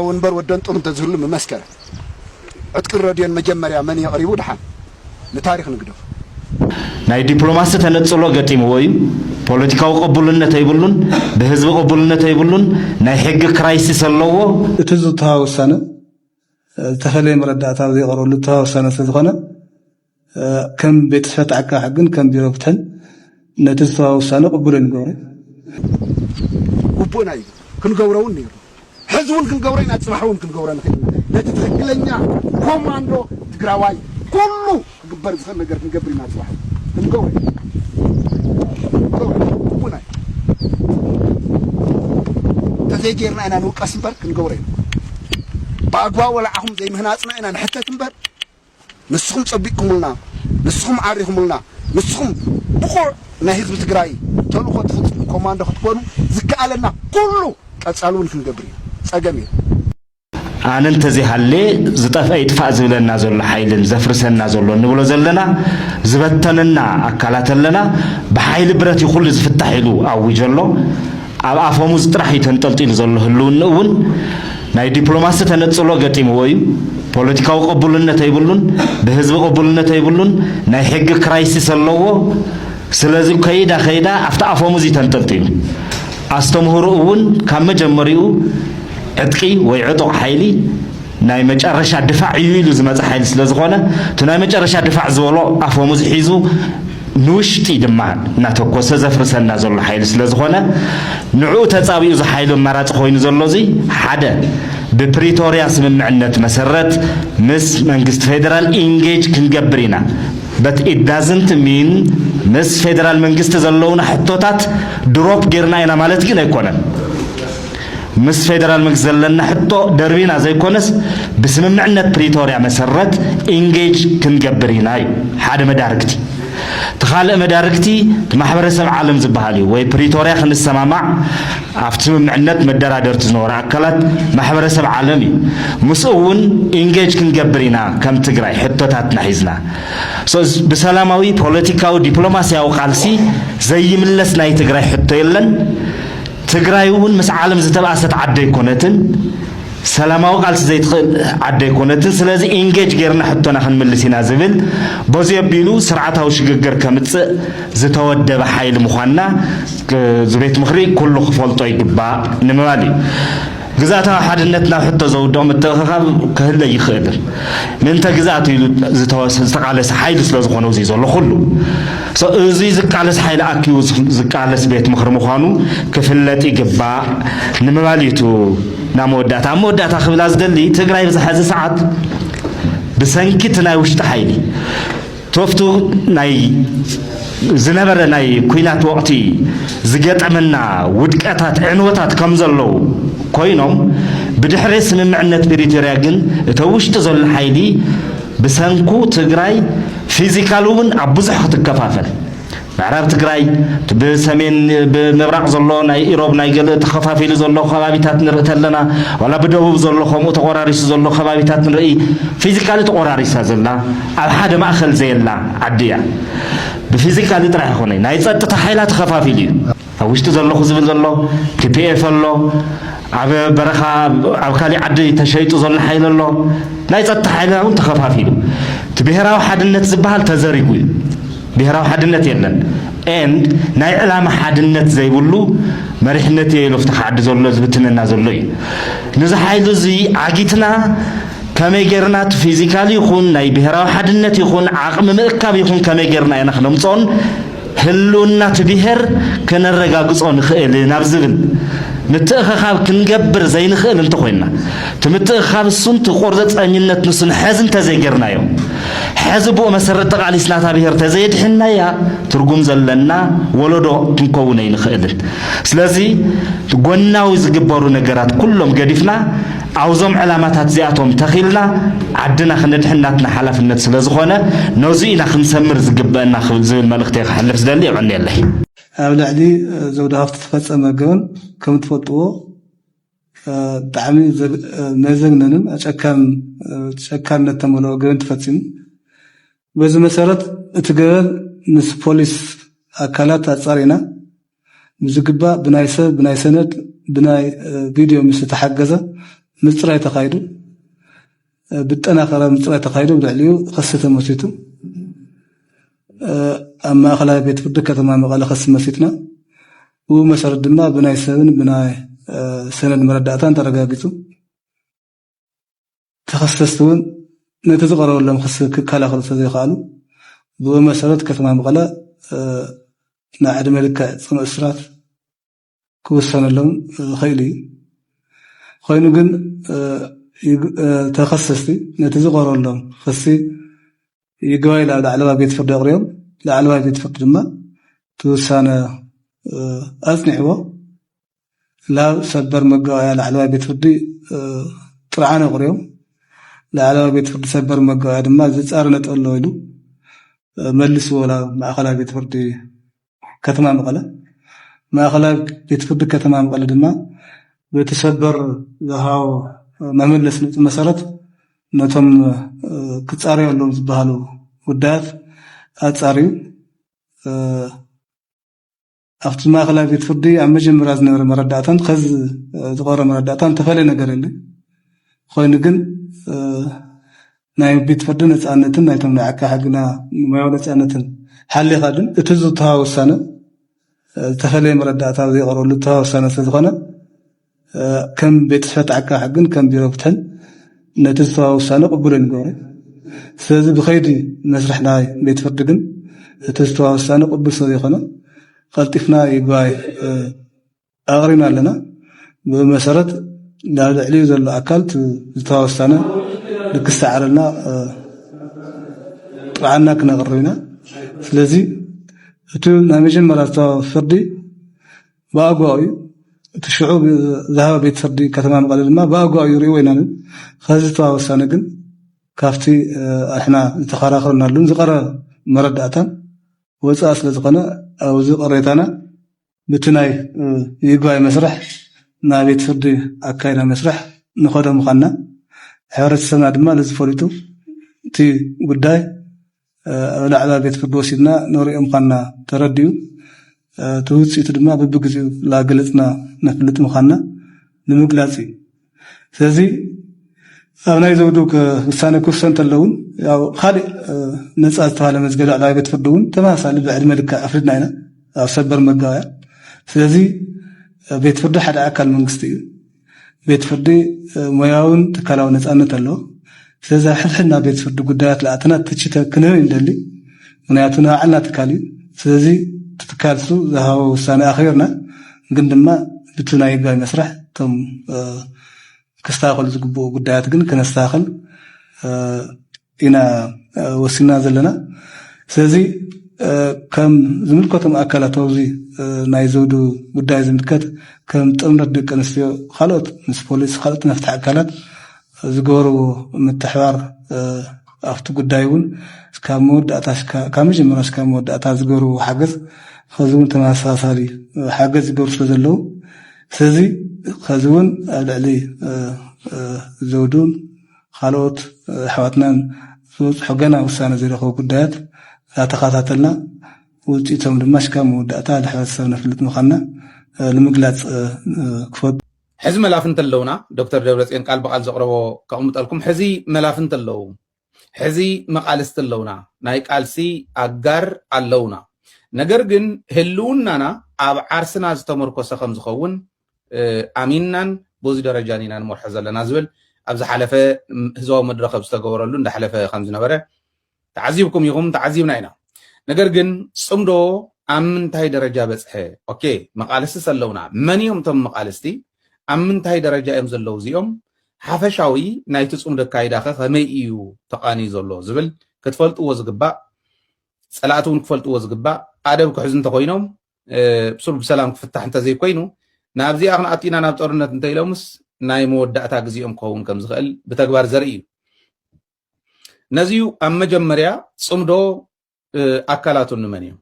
ወንበር ወደን ጥሩ ተዝህሉ መስከረ እጥቅር ረዲዮን መጀመሪያ መን ይقريبو ድሓን ለታሪክ ንግደው ናይ ዲፕሎማሲ ተነጽሎ ገጢም ወይ ፖለቲካው ቅቡልነት አይብሉን በህዝብ ቅቡልነት አይብሉን ናይ ሕግ ክራይሲስ አለዎ እትዙ ተዋውሳነ ተፈለይ መረዳታ ዘይቀርሉ ተዋውሳነ ስለሆነ ከም ቤተሰብ አቃ ሕግን ከም ቢሮብተን ነትዝ ተዋውሳነ ቅቡልን ገው ቅቡና እዩ ክንገብረውን ነይሩ حزون كنقورين أتصبحون كنقورين نتتركلنا كوماندو تقراواي كله قبر بسخن نقر كنقبرين أتصبحون كنقورين كنقورين تزيجيرنا إنا نوقع سنبر كنقورين بأقوا ولا عهم زي مهناتنا إنا نحتى تنبر نسخم صبيكم لنا نسخم عاريكم لنا نسخم بقول نهيز بتقراي تلو خد كوماندو خدكونو زكالنا كله أتصالون كنقبرين أجمل. أنا انتزه هاللي زطف يدفع زلنا زل حيلن زفرسنا زلنا نقول زلنا زبتنا أكلات لنا بحيل برات يخل زفتحيلو أو يجلو أفهم زطرح يتنطلطل زله اللون نون ناي دبلوماسية تنتصلو قتيم وي بوليتيكاو قبولنا تيبلون بحزب قبولنا تيبلون ناي حق كرايسيس اللو سلازم خيدا أفهم زي تنطلطل أستمهرون كم جمريو عتقي ويعطق حيلي ناي مجرش الدفاع يلو زمز حيل سلازخونه تناي مجرش الدفاع زولو افومز حيزو نوشتي دمان ناتوكوس زفرسنا زول حيل سلازخونه نعو تصابيو ز حيل مراص خوين زولو زي حدا ببريتوريا سممعنت مسرت مس منግስት ፌደራል ኢንጌጅ ክንገብሪና but it doesn't mean مس ፌደራል መንግስት ዘለውና ሕቶታት ድሮፕ ጌርና ኢና ማለት ግን አይኮነም مس فيدرال مكزلنا حتى دربينا زي كونس بسممعنة بريتوريا مسرت إنجيج كنجبريناي حدا مداركتي تخيل مداركتي محبرسب عالم زبالي وي بريتوريا خن السماع عفتم معنات مدرادر تزنور عكلات محبرسب عالمي مسؤول إنجيج كنجبرينا كم تجري حتى تاتنحيزنا بسلاموي بوليتيكا ودبلوماسيا وقالسي زي ملس ناي تجري حتى يلن تجرايون مس عالم زتبعثت عدي كونتن سلاماو قالس زي عدي كونتن سلازي إنجيج غيرنا حتى نحن ملسينا زبل بوزي بيلو سرعتها وشجر كمتس زتود بحيل مخنا زبيت مخري كله خفلطو يقبا نموالي جزاتها حدنتنا حتى زودهم التخخاب كهلا يخدر من تجزاتي زتقالس حيل سلازخونه زي زول كله زي زقالس حيل أكيو زقالس بيت مخر مخانو كفلتي جبا نمواليتو ناموداتا خبلاز دلي تقرأي بزحز ساعات بسنكتنا وشت حيلي توفتو ناي زنبر ناي كوينات وقتي زجت عملنا ودكاتات عنوتات كمزلو كوينهم بدحرس من معنات بريتوريا جن توش تزل حيلي بسنكو تقرأي فيزيكالون عبزح تكفافل معرب تقرأي بسمين بمبرق زلو ناي إيروب ناي قل تخفافيل زلو خبابيتات نرتلنا ولا بدوب زلو خمو تقراريس زلو خبابيتات نرئي فيزيكالي تقراريس زلنا على حدا ما أخل زي الله عديا بفيزيكالي ترى هوني ناي تحيلات خفافيلي أوش تزلو خزبل زلو TPF اللو عب برخا عبكالي عدي تشيط زل حيل الله ناي تحيلات تخفافيلو تبهراو حد النت زبال تزريقوي بهراو حد النت يلن and ناي علامة حد النت زي بولو مريحنت يلوفت حد زلو زبتنا زلوي نزحيلو زي عقيتنا كما يجرنا فيزيكالي يكون ناي بهراو حد النت يكون عقم ملكاب يكون كما يجرنا ينخدم صون هلونا تبهر كنا الرجاجس عن خيل نبزبن نتأخذ كنجبر زي نخيل انت خوينا تمتأخذ السنت قرضت أنينة نصن حزن تزيجرنا يوم حزبو مسرت على سنة بهر تزيد حنا يا ترجم زلنا ولدو كنكونين خيل سلازي قلنا ويزجبروا نجارات كلهم قديفنا عاوزهم علامات زياتهم تخيلنا عدنا خند حناتنا حلف النت سلازخونه نوزينا خنسمر زجبنا خبزين ملختي حلف زللي عني الله أولادي زودها تتفصل مجون كم تفطوا تعمي نزغنن أشكام نتمنى جون تفصل بس مسألة تقول نس بوليس أكلات أتصارينا مزجبا بناي سند بناي فيديو مستحجزة ምጽራይ ተኻይዱ ብጠናኸረ ምጽራይ ተኻይዱ ብልዕልዩ ክስ ተመሲቱ ኣብ ማእኸላይ ቤት ፍርዲ ከተማ መቐለ ክስ መሲትና ብኡ መሰረት ድማ ብናይ ሰብን ብናይ ሰነድ መረዳእታን ተረጋጊጹ ተኸሰስቲ እውን ነቲ ዝቐረበሎም ክስ ክከላኸሉ ስለዘይከኣሉ ብኡ መሰረት ከተማ መቐለ ናይ ዕድመ ልክዕ ጽኑዕ እስራት ክውሰነሎም ኽእል እዩ። ኮይኑ ግን ተኸሰስቲ ነቲ ዝቐረበሎም ክሲ ይግባይ ናብ ላዕለዋይ ቤት ፍርዲ ኣቕሪቦም ላዕለዋይ ቤት ፍርዲ ድማ ትውሳነ ኣጽኒዕዎ ላብ ሰበር መጋባእያ ላዕለዋይ ቤት ፍርዲ ጥርዓን ኣቕሪቦም ላዕለዋይ ቤት ፍርዲ ሰበር መጋባእያ ድማ ዝጻረነ ጠሎ ኢሉ መልስዎ ላብ ማእኸላይ ቤት ፍርዲ ከተማ መቐለ ማእኸላይ ቤት ፍርዲ ከተማ መቐለ ድማ በቲ ሰበር ዝሃቦ መመለስ መሰረት ነቶም ክጻረየሎም ዝበሃሉ ጉዳያት ኣጻርዩ ኣብቲ ማእኸላይ ቤት ፍርዲ ኣብ መጀመርያ ዝነበረ መረዳእታን ከዚ ዝቐረበ መረዳእታን ተፈለየ ነገር የለን። ኮይኑ ግን ናይ ቤት ፍርዲ ነፃነትን ናይቶም ናይ ዓቃቢ ሕግና ሞያዊ ነፃነትን ሓሊኻ ግን እቲ ዝተሃቦ ውሳነ ዝተፈለየ መረዳእታ ዘይቐረበሉ ዝተሃቦ ውሳነ ስለዝኾነ ከም ቤት ጽሕፈት ዓቃቢ ሕግን ከም ቢሮ ፍትሕን ነቲ ዝተሃቦ ውሳነ ቅቡልን ይገብሮ። ስለዚ ብኸይዲ መስርሕ ናይ ቤት ፍርዲ ግን እቲ ዝተሃቦ ውሳነ ቅቡል ስለዘይኾነ ቀልጢፍና ይግባይ ኣቕሪብና ኣለና። ብመሰረት ናብ ልዕሊኡ ዘሎ ኣካል ዝተሃቦ ውሳነ ልክስተዓረልና ጥርዓና ክነቕርብ ኢና። ስለዚ እቲ ናይ መጀመርያ ዝተሃቦ ፍርዲ ብኣግባቡ እዩ። እቲ ሽዑ ዝሃበ ቤት ፍርዲ ከተማ መቐለ ድማ ብኣግባቡ ይርእይዎ ኢና። ከዚ ዝተሃቦ ውሳነ ግን ካብቲ ኣሕና ዝተኸራኸርናሉን ዝቐረበ መረዳእታን ወፃእ ስለ ዝኾነ ኣብዚ ቅሬታና በቲ ናይ ይግባይ መስርሕ ናይ ቤት ፍርዲ ኣካይዳ መስርሕ ንኸዶ ምዃንና ሕብረተሰብና ድማ ንዝፈሊጡ እቲ ጉዳይ ኣብ ላዕለዋይ ቤት ፍርዲ ወሲድና ንሪኦ ምዃንና ተረዲኡ እቲ ውፅኢቱ ድማ በቢግዜኡ ላገለፅና ነፍልጥ ምዃንና ንምግላፅ እዩ። ስለዚ ኣብ ናይ ዘውዱ ውሳነ ክውሰን እንተለውን ያው ካሊእ ነፃ ዝተባሃለ መዝገብ ላዕለዋይ ቤት ፍርዲ እውን ተመሳሳሊ ብዕድመ ልክዕ ኣፍሪድና ኢና ኣብ ሰበር መጋባእያ። ስለዚ ቤት ፍርዲ ሓደ ኣካል መንግስቲ እዩ። ቤት ፍርዲ ሞያውን ትካላዊ ነፃነት ኣለዎ። ስለዚ ኣብ ሕድሕድና ቤት ፍርዲ ጉዳያት ለኣተና ትችተ ክንህብ ይደሊ ምክንያቱ ናባዕልና ትካል እዩ። ስለዚ ትትካልሱ ዝሃቦ ውሳነ ኣኽቢርና ግን ድማ ብቲ ናይ ይግባይ መስርሕ እቶም ክስተኻኸሉ ዝግብኡ ጉዳያት ግን ክነስተኻኽል ኢና ወሲና ዘለና። ስለዚ ከም ዝምልከቶም ኣካላት ኣብዚ ናይ ዘውዱ ጉዳይ ዝምልከት ከም ጥምረት ደቂ ኣንስትዮ ካልኦት ምስ ፖሊስ ካልኦት መፍትሒ ኣካላት ዝገበርዎ ምትሕባር ኣብቲ ጉዳይ እውን እስካብ መወዳእታ ካብ መጀመርያ እስካብ መወዳእታ ዝገበርዎ ሓገዝ ከዚ እውን ተመሳሳሊ ሓገዝ ዝገብሩ ስለ ዘለዉ ስለዚ ከዚ እውን ኣብ ልዕሊ ዘውዱን ካልኦት ኣሕዋትናን ዝበፅሖ ገና ውሳነ ዘይረኸቡ ጉዳያት ተኸታተልና ውፅኢቶም ድማ እስካብ መወዳእታ ንሕብረተሰብ ነፍልጥ ምዃንና ንምግላፅ ክፈቱ ሕዚ መላፍንቲ ኣለውና ዶክተር ደብረፅዮን ቃል ብቃል ዘቕረቦ ከቕምጠልኩም ሕዚ መላፍንቲ ኣለዉ ሕዚ መቃልስቲ ኣለውና ናይ ቃልሲ ኣጋር ኣለውና ነገር ግን ህልውናና ኣብ ዓርስና ዝተመርኮሰ ከም ዝኸውን ኣሚንናን በዚ ደረጃን ኢና ንመርሖ ዘለና ዝብል ኣብ ዝሓለፈ ህዝባዊ መድረኽ ዝተገበረሉ እንዳሓለፈ ከም ዝነበረ ተዓዚብኩም ኢኹም ተዓዚብና ኢና ነገር ግን ጽምዶ ኣብ ምንታይ ደረጃ በፅሐ ኦኬ መቃልስቲ ኣለውና መን እዮም እቶም መቃልስቲ ኣብ ምንታይ ደረጃ እዮም ዘለዉ እዚኦም ሓፈሻዊ ናይቲ ጽምዶ ኣካይዳ ኸ ከመይ እዩ ተቃኒዩ ዘሎ ዝብል ክትፈልጥዎ ዝግባእ ጸላእቲ እውን ክፈልጥዎ ዝግባእ ኣደብ ክሕዙ እንተኮይኖም ብሱል ብሰላም ክፍታሕ እንተዘይኮይኑ ናብዚኣ ክንኣቲና ናብ ጦርነት እንተኢሎምስ ናይ መወዳእታ ግዜኦም ክኸውን ከም ዝኽእል ብተግባር ዘርኢ እዩ ነዚዩ ኣብ መጀመርያ ጽምዶ ኣካላቱ ንመን እዮም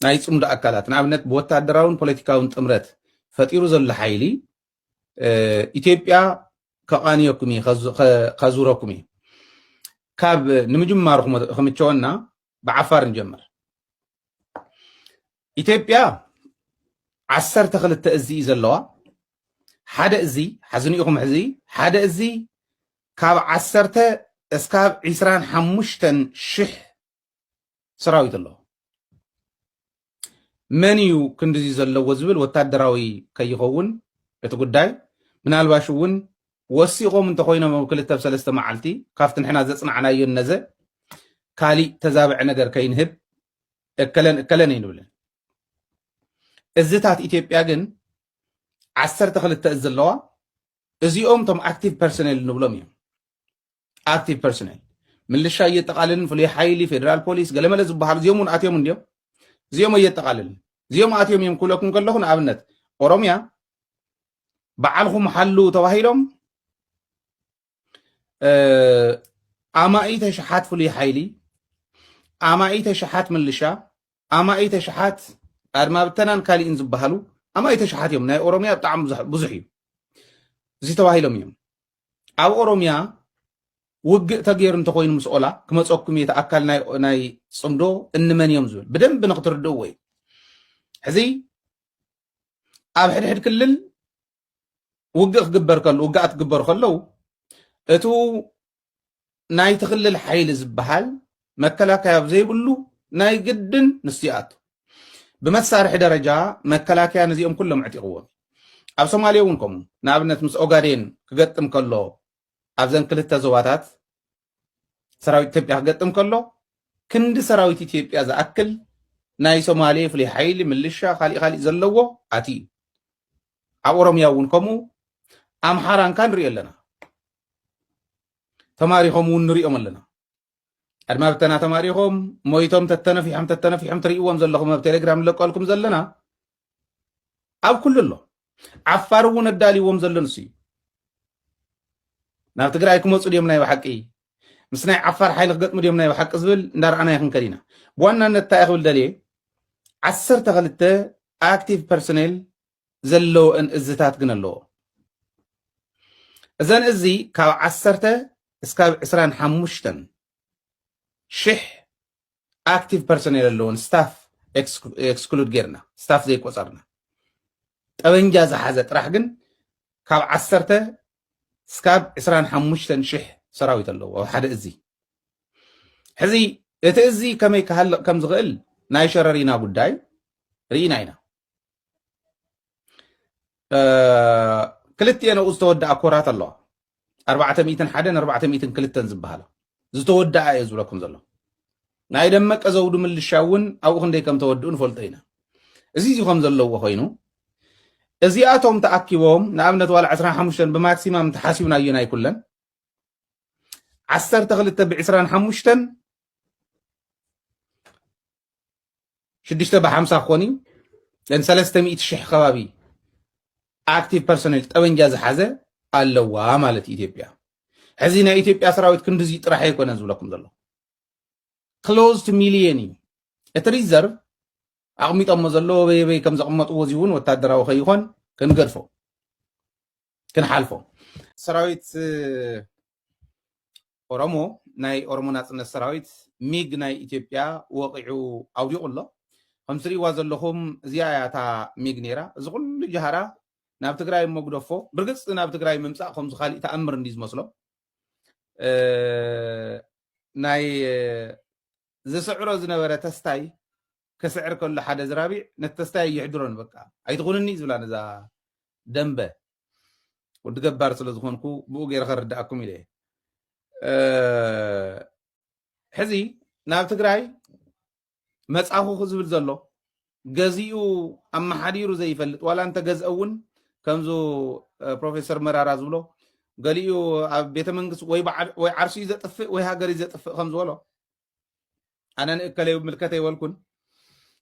ናይ ጽምዶ ኣካላት ንኣብነት ብወታደራውን ፖለቲካውን ጥምረት ፈጢሩ ዘሎ ሓይሊ ኢትዮጵያ ከቃንየኩም ከዙረኩም እዩ ካብ ንምጅማሩ ክምቸወና ብዓፋር ንጀምር ኢትዮጵያ 12 እዝ ዘለዋ حدا ازي حزنيكم حزي حدا ازي كاب عسرته اسكاب عسران حموشتن شح سراويت الله منيو كندزي زلو زبل وتادراوي كيخون اتقداي منالباش ون وسيقوم انت خوينا مكلته بسلسته معلتي كافتن حنا زصنعنايو النزه كالي تزابع نجر كينهب اكلن ينبلن ازيتات ኢትዮጵያ ግን 12 እዝለዋ እዚኦም ቶም አክቲቭ ፐርሰናል ንብሎም እዮም አክቲቭ ፐርሰናል ምልሻ እየተቃለልን ፍሉይ ሓይሊ ፌደራል ፖሊስ ገለመለ ዝበሃል እዚኦም አትዮም እንዲዮም እዚኦም እየተቃለልን እዚኦም አትዮም እዮም ኩለኩም ከለኹ ንኣብነት ኦሮሚያ በዓልኹም ሓሉ ተባሂሎም አማኢተ ሸሓት ፍሉይ ሓይሊ አማኢተ ሸሓት ምልሻ አማኢተ ሸሓት አድማ ብተናን ካልኢን ዝበሃሉ አማኢተ ሸሓት እዮም ናይ ኦሮሚያ ብጣዕሚ ብዙሕ እዩ እዚ ተባሂሎም እዮም ኣብ ኦሮሚያ ውግእ ተገይሩ እንተኮይኑ ምስ ኦላ ክመፀኩም የተኣካል ናይ ፅምዶ እንመን እዮም ዝብል ብደንብ ንክትርድእዎ እዩ ሕዚ ኣብ ሕድሕድ ክልል ውግእ ክግበር ከሎ ውግኣት ክግበሩ ከለው እቱ ናይ ትክልል ሓይሊ ዝበሃል መከላከያ ዘይብሉ ናይ ግድን ንስቲኣቱ بمسارح درجة مكلاكيا نزيهم كلهم عتيقون أب سوماليا ونكم نابنت مس أوغادين كقدم كله أبزن كلتا زواتات سراوي تبيا كقدم كله كند سراوي تبيا إذا أكل ناي سوماليا فلي حيل ملشة خالي زلوه أتي أورميا ونكمو أم حران كان ريال لنا تماريهم ونريهم لنا أدما بتنا تماريهم مويتهم تتنفي حم تريقوهم زلهم بتليجرام لقالكم زلنا أو كل الله عفارون الدالي وهم زلنسي نفتقرأيكم وصل يومنا وحقي مسنا عفار حيل قد مديومنا وحق أزول نار أنا يخن كرينا بوانا نتاخذ الدالي عسر تغلت active personnel زلو ان ازتات قنا له إذن ازي كاو عسرته اسكاب عسران حموشتن شح active personnel اللون staff exclude جيرنا staff زي كوصرنا طبنجا زحازت راح جن كاب عسرته سكاب عسران حموشتن شح سراويت اللو وحدا ازي حزي اتازي كمي كهل كم زغل ناي شررينا قداي ريناينا كلتي انا استودع كورات الله 400 حدن 400 كلتن زبهاله زتودع يزولكم زلو ናይ ደመቀ ዘውዱ ምልሻውን ኣብኡ ክንደይ ከም ተወድኡን ፈልጦ ኢና እዚ ከም ዘለዎ ኮይኑ እዚኣቶም ተኣኪቦም ንኣብነት ዋላ 15 ብማክሲማም ተሓሲብናዮ ናይ ኩለን 12 ብ25 6 ብ50 ኮኒ ለን 300,000 ከባቢ ኣክቲቭ ፐርሰናል ጠበንጃ ዝሓዘ ኣለዋ ማለት ኢትዮጵያ ሕዚ ናይ ኢትዮጵያ ሰራዊት ክንድዚ ጥራሕ ኣይኮነን ዝብለኩም ዘሎ close to million اتريزر اقميط مزلو بي كم زقمطو وزيون وتادراو خيخون كنغرفو كنحالفو سراويت ኦሮሞ ናይ ኦሮሞ ናጽነት ሰራዊት ሚግ ናይ ኢትዮጵያ ወቂዑ ኣውዲቑ ኣሎ ከም ትሪእዋ ዘለኹም እዚኣ ያታ ሚግ ነይራ እዚ ኩሉ ጀሃራ ናብ ትግራይ መጉደፎ ብርግፅ ናብ ትግራይ ምምፃእ ከምዚ ካሊእ ተኣምር እንዲ ዝመስሎ ናይ زسعره زنبرة تستاي كسعر كل حدا زرابي نتستاي يحضرون بقى أيتقولني زبلان إذا دمبه وتجبر سلزخونكو بوجي رخرد أكم إليه حزي ناب تقرأي مسأخو خزبل زلو جزيو أما حديرو زي فلت ولا أنت جز أون كمزو بروفيسور مرارا زبلو قاليو بيت منقص ويعرشي إذا تفق ويهاجر إذا تفق خمس ولا أنا نقلي ملكتي والكون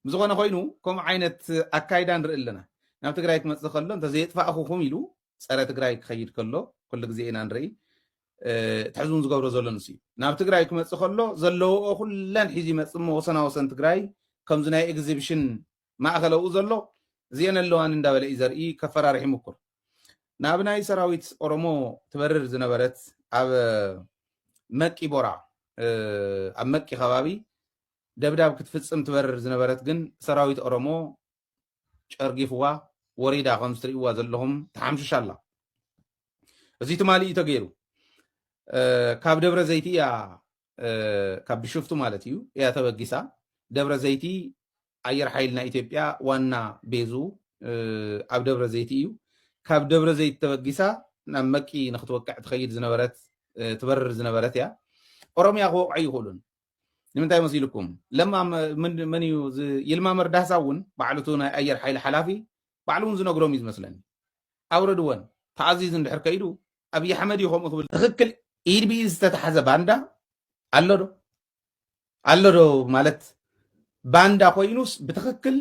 بزغنا خوينو كم عينت أكايدان رئلنا نام تقرأيك متخلون تزيد فأخوكم يلو سارة تقرأيك خير كل زينا نري تحزون زغور زلنسي نام تقرأيك متخلو زلو كلن حيزي متسمو وسنا وسن تقرأي كم زناي إكزيبشن ما أخلو زلو زين اللوان ندابل إزرئي كفر رحمكم نابناي سراويت أورمو تبرر زنبرت أب مكي بورا أب مكي خبابي دبداب كتفصم تبرر زنبرت جن سراويت أورمو شرقي فوا ወሪዳ ከም ትርእይዋ ዘለኹም ተሓምሽሽ ኣላ እዚ ትማሊ ተገይሩ ካብ ደብረ ዘይቲ እያ ካብ ቢሾፍቱ ማለት እዩ እያ ተበጊሳ ደብረ ዘይቲ ኣየር ሓይልና ኢትዮጵያ ዋና ቤዙ ኣብ ደብረ ዘይቲ እዩ ካብ ደብረ ዘይቲ ተበጊሳ ናብ መቂ ንክትወቅዕ ትኸይድ ዝነበረት ትበርር ዝነበረት እያ ኦሮምያ ክወቅዑ ይኽእሉን ንምንታይ መሲልኩም ለማ መን እዩ ይልማ መርዳሳ እውን ባዕልቱ ናይ ኣየር ሓይሊ ሓላፊ ባዕሉ እውን ዝነግሮም እዩ ዝመስለኒ ኣውረድወን ተኣዚዝ እንድሕር ከይዱ ኣብይ ኣሕመድ እዩ ከምኡ ክብል ትኽክል ኢድ ብኢድ ዝተተሓዘ ባንዳ ኣሎ ዶ ማለት ባንዳ ኮይኑስ ብትኽክል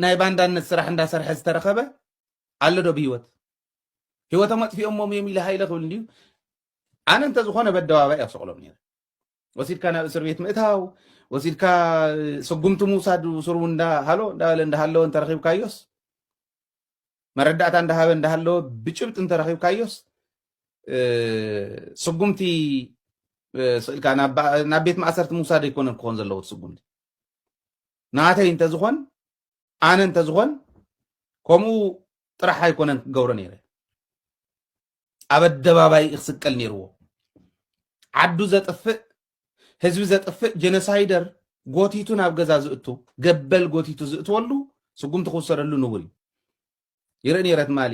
ናይ ባንዳነት ስራሕ እንዳሰርሐ ዝተረኸበ ኣሎ ዶ ብሂወት ህይወቶም ኣጥፊኦሞም እዮም ኢለ ሃይለ ክብል እንድዩ ኣነ እንተዝኾነ በደባባይ ኣስቕሎም ነይረ ወሲድካ ናብ እስር ቤት ምእታው ወሲድካ ስጉምቲ ምውሳድ ስሩ እንዳሃለወ እንተረኺብካዮስ መረዳእታ እንዳሃበ እንዳሃለወ ብጭብጥ እንተረኺብካዮስ ስጉምቲ ስእልካ ናብ ቤት ማእሰርቲ ምውሳድ ኣይኮነን ክኾን ዘለዎ ስጉምቲ ናተይ እንተዝኾን ኣነ እንተዝኾን ከምኡ ጥራሕ ኣይኮነን ክገብሮ ነይረ ኣብ ኣደባባይ ክስቀል ነይርዎ ዓዱ ዘጥፍእ ህዝቢ ዘጥፍእ ጀኖሳይደር ጎቲቱ ናብ ገዛ ዝእቱ ገበል ጎቲቱ ዝእትወሉ ስጉምቲ ክውሰደሉ ንቡር እዩ ይርኢ ነይረ ትማሊ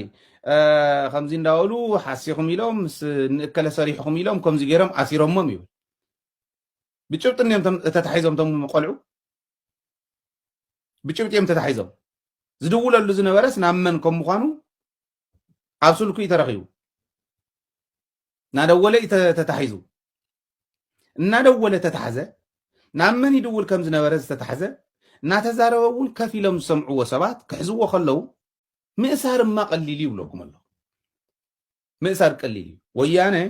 ከምዚ እንዳበሉ ሓሲኹም ኢሎም ምስ ንእከለ ሰሪሕኹም ኢሎም ከምዚ ገይሮም ኣሲሮሞም ይብል ብጭብጢ እዮም ተታሒዞም ቶም ቆልዑ ብጭብጢ እዮም ተታሒዞም ዝድውለሉ ዝነበረስ ናብ መን ከም ምዃኑ ኣብ ስልኩ እዩ ተረኺቡ እናደወለ ተታሒዙ እናደወለ ተታሕዘ ናብ መን ይድውል ከም ዝነበረ ዝተታሕዘ እናተዛረበ እውን ከፍ ኢሎም ዝሰምዕዎ ሰባት ክሕዝዎ ከለዉ ምእሳር እማ ቀሊል ይብለኩም ኣለኹ ምእሳር ቀሊል እዩ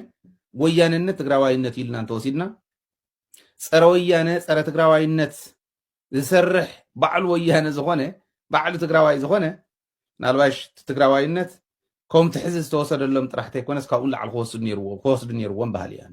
ወያነነት ትግራዋይነት ኢልና እንተወሲድና ፀረ ወያነ ፀረ ትግራዋይነት ዝሰርሕ ባዕሉ ወያነ ዝኾነ ባዕሉ ትግራዋይ ዝኾነ ናልባሽ ትግራዋይነት ከምቲ ሕዚ ዝተወሰደሎም ጥራሕቲ ኣይኮነስ ካብኡ ላዕሊ ክወስዱ ነይርዎም ባህል እያ